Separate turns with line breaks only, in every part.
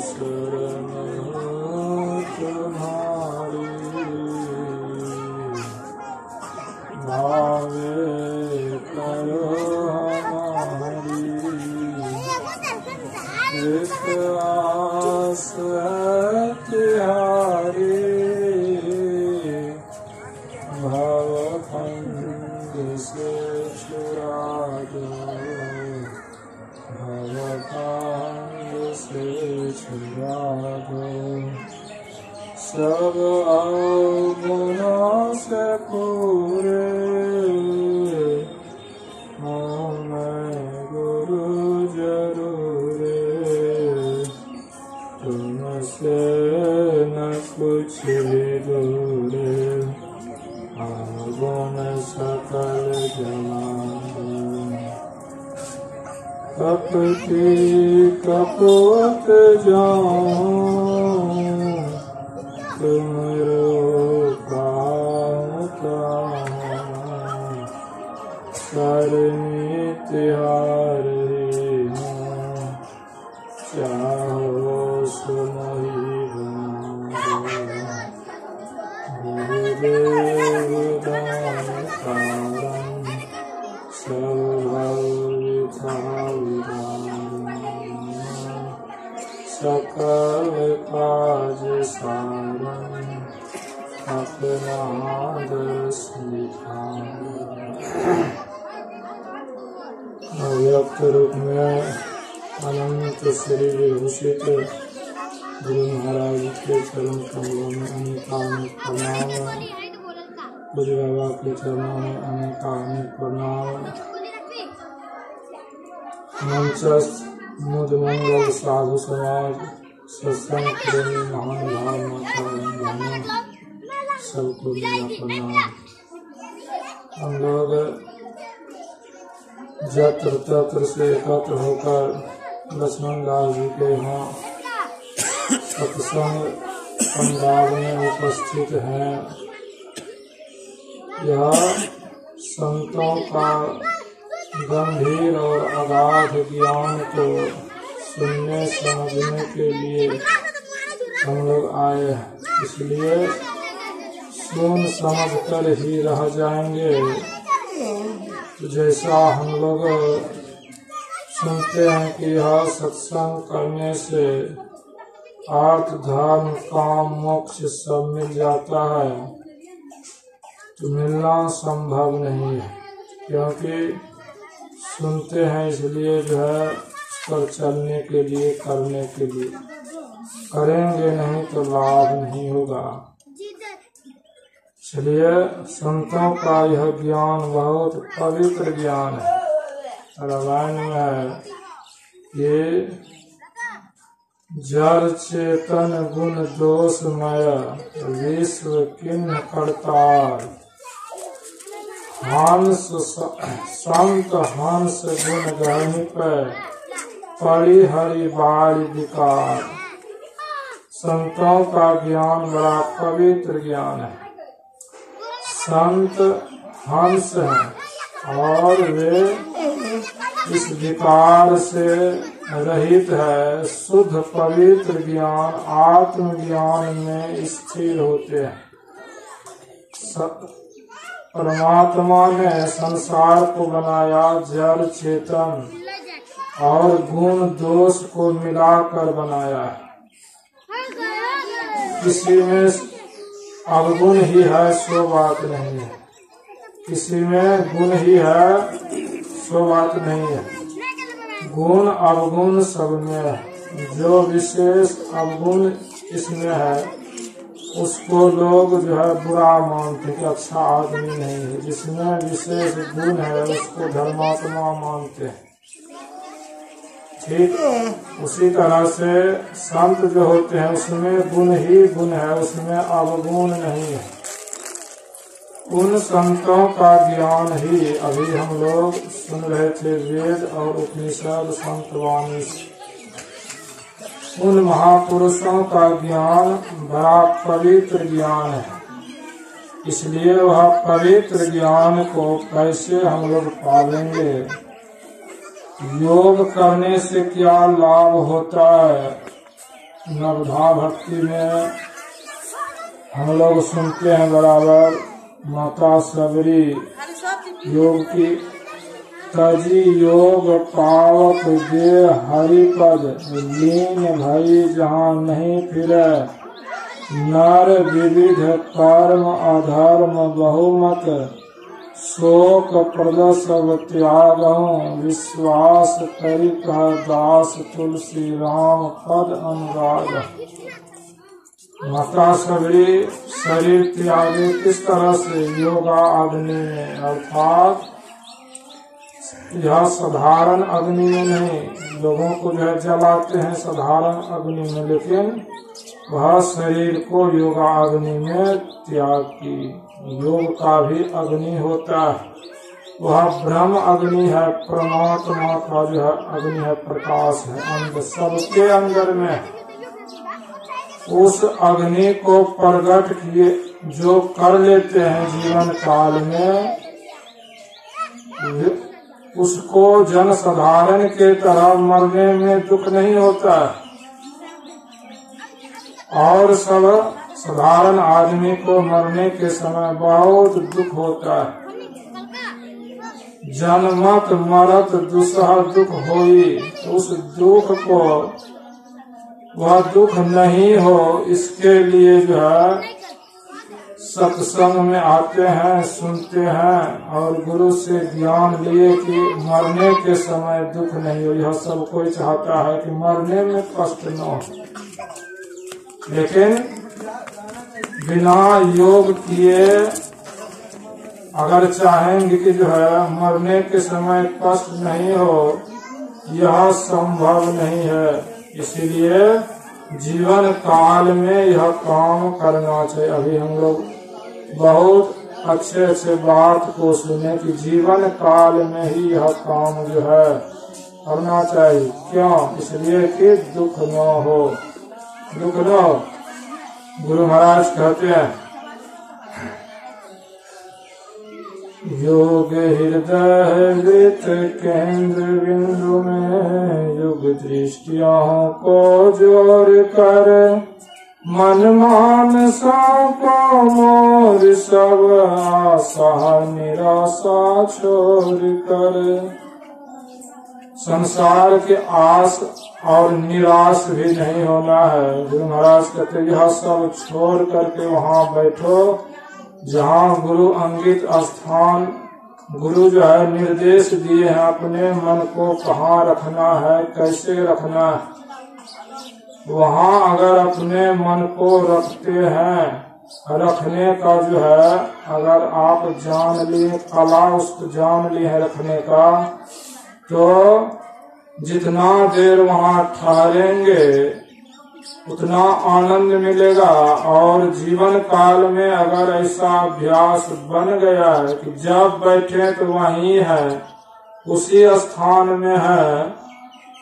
शरण तुम्हारी भावे करो हमारी एक आस है तिहारी भवखंड से छुड़ा दो भवखंड से छुड़ा दो सब अवगुणों से पूरे मैं गुरु जरूरे तुमसे न कुछ भी दूरे अवगुण सकल जवान कपटी कपोत जाऊं तुमरो करनी तिहारी चाहो सुमही गुरुदेव दान कारण सकल काज सारन अपना दर्श अव्यक्त रूप में अनंत श्री विभूषित गुरु महाराज के चरण कमलों में अनेकानेक प्रणाम। गुरु बाबा के चरणों में अनेकानेक प्रणाम। मंचस्थ मुद मंगल साधु समाज सत्संग प्रेमी महान भाव माता बहनों सबको मेरा प्रणाम। हम लोग जत्र तत्र से एकत्र होकर लक्ष्मण दास जी के यहाँ सत्संग पंडाल में उपस्थित हैं। यह संतों का गंभीर और अगाध ज्ञान को सुनने समझने के लिए हम लोग आए हैं, इसलिए सुन समझ कर ही रह जाएंगे। जैसा हम लोग सुनते हैं कि यह सत्संग करने से अर्थ धर्म काम मोक्ष सब मिल जाता है, तो मिलना संभव नहीं है, क्योंकि सुनते हैं इसलिए जो है पर चलने के लिए करने के लिए करेंगे नहीं तो लाभ नहीं होगा। इसलिए संतों का यह ज्ञान बहुत पवित्र ज्ञान है। रामायण में है ये जड़ चेतन गुण दोषमय विश्व किन्ह करतार हंस संत हंस गुण ग्रहणी पर पड़ी हरि बाड़ी विकार। संतों का ज्ञान बड़ा पवित्र ज्ञान है। संत हंस हैं और वे इस विकार से रहित है। शुद्ध पवित्र ज्ञान आत्मज्ञान में स्थिर होते हैं। परमात्मा ने संसार को बनाया जड़ चेतन और गुण दोष को मिलाकर बनाया है। किसी में अवगुण ही है सो बात नहीं है, किसी में गुण ही है सो बात नहीं है। गुण अवगुण सब में है। जो विशेष अवगुण इसमें है उसको लोग जो है बुरा मानते कि अच्छा आदमी नहीं है। जिसमें विशेष गुण है उसको धर्मात्मा मानते हैं। ठीक उसी तरह से संत जो होते हैं उसमें गुण ही गुण है, उसमें अवगुण नहीं है। उन संतों का ज्ञान ही अभी हम लोग सुन रहे थे वेद और उपनिषद संत वाणी। उन महापुरुषों का ज्ञान बड़ा पवित्र ज्ञान है। इसलिए वह पवित्र ज्ञान को कैसे हम लोग पालेंगे, योग करने से क्या लाभ होता है? नवधा भक्ति में हम लोग सुनते हैं बराबर, माता सबरी योग की तजी योग पावक दे हरिपद लीन भई जहाँ नहीं फिरे नर विविध कर्म अधर्म बहुमत शोक प्रदसव त्यागहूँ विश्वास करी कह दास तुलसी राम पद अनुराग। माता सबरी शरीर त्यागे किस तरह से? योगा अग्नि में, अर्थात यह साधारण अग्नि में नहीं, लोगों को जो है जलाते हैं साधारण अग्नि में, लेकिन वह शरीर को योगा अग्नि में त्याग की। योग का भी अग्नि होता है, वह ब्रह्म अग्नि है, परमात्मा का जो है अग्नि है, प्रकाश है अंदर सबके अंदर में। उस अग्नि को प्रकट किए जो कर लेते हैं जीवन काल में, उसको जन साधारण के तरह मरने में दुख नहीं होता है। और सब साधारण आदमी को मरने के समय बहुत दुख होता है। जन्मत मरत दुसह दुख होई, उस दुख को वह दुख नहीं हो इसके लिए जो है सत्संग में आते हैं, सुनते हैं और गुरु से ज्ञान लिए कि मरने के समय दुख नहीं हो। यह सब कोई चाहता है कि मरने में कष्ट न हो, लेकिन बिना योग किए अगर चाहेंगे कि जो है मरने के समय कष्ट नहीं हो, यह संभव नहीं है। इसीलिए जीवन काल में यह काम करना चाहिए। अभी हम लोग बहुत अच्छे अच्छे बात को सुने कि जीवन काल में ही यह काम जो है करना चाहिए। क्यों? इसलिए कि दुख न हो, दुख न हो। गुरु महाराज कहते हैं योग हृदय वृत्त केंद्र बिंदु में युग दृष्टियों को जोड़ कर मन मानसों को मोर सब आशा निराशा छोड़ कर। संसार के आस और निराश भी नहीं होना है। गुरु महाराज कहते यह सब छोड़ करके वहाँ बैठो जहाँ गुरु अंकित स्थान, गुरु जो है निर्देश दिए हैं अपने मन को कहाँ रखना है, कैसे रखना है। वहाँ अगर अपने मन को रखते हैं, रखने का जो है अगर आप जान लिए, कला उसको जान लिए है रखने का, तो जितना देर वहाँ ठहरेंगे उतना आनंद मिलेगा। और जीवन काल में अगर ऐसा अभ्यास बन गया है कि जब बैठे तो वहीं है, उसी स्थान में है,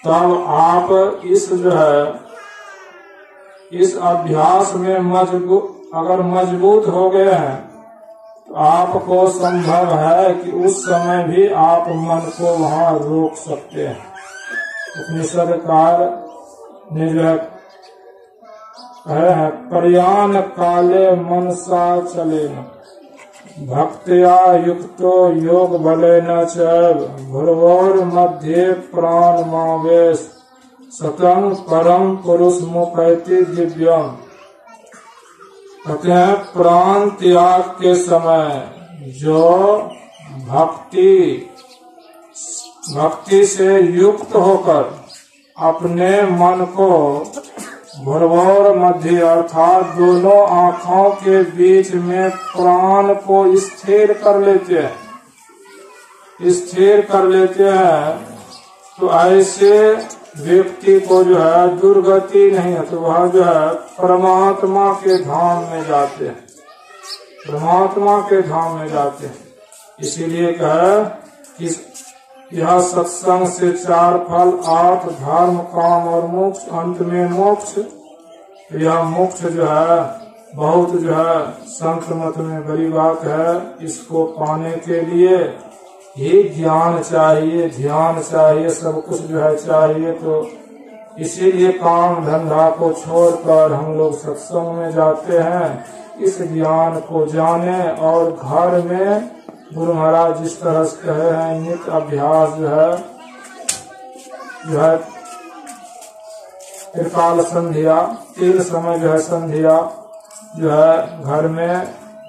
तब आप इस जो है इस अभ्यास में अगर मजबूत हो गए हैं तो आपको संभव है कि उस समय भी आप मन को वहाँ रोक सकते हैं। उपनिषदकार ने जो है प्रयाण काले मनसा चले न भक्त्या युक्तो योग बले न चैव भुर्वोर मध्य प्राण मावेश सतम परम पुरुष मुपैति दिव्यम। कहते हैं प्राण त्याग के समय जो भक्ति से युक्त होकर अपने मन को भुर्वोर मध्य अर्थात दोनों आँखों के बीच में प्राण को स्थिर कर लेते हैं, तो ऐसे व्यक्ति को जो है दुर्गति नहीं है, तो वह जो है परमात्मा के धाम में जाते हैं, परमात्मा के धाम में जाते हैं। इसीलिए कहा कि यह सत्संग से 4 फल 8 धर्म काम और मोक्ष, अंत में मोक्ष। यह मोक्ष जो है बहुत जो है संत मत में बड़ी बात है। इसको पाने के लिए ही ज्ञान चाहिए, ध्यान चाहिए, सब कुछ जो है चाहिए। तो इसीलिए काम धंधा को छोड़कर हम लोग सत्संग में जाते हैं, इस ज्ञान को जाने। और घर में गुरु महाराज जिस तरह से कहे हैं, नित्य अभ्यास जो है त्रिकाल संध्या, 3 समय जो है संध्या जो है घर में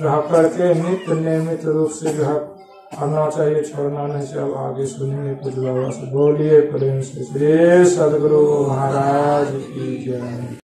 रह करके नित्य नियमित रूप से जो है करना चाहिए, छोड़ना नहीं चाहिए। अब आगे सुनेंगे कुछ बाबा से। बोलिए प्रेम से श्री सदगुरु महाराज की जय।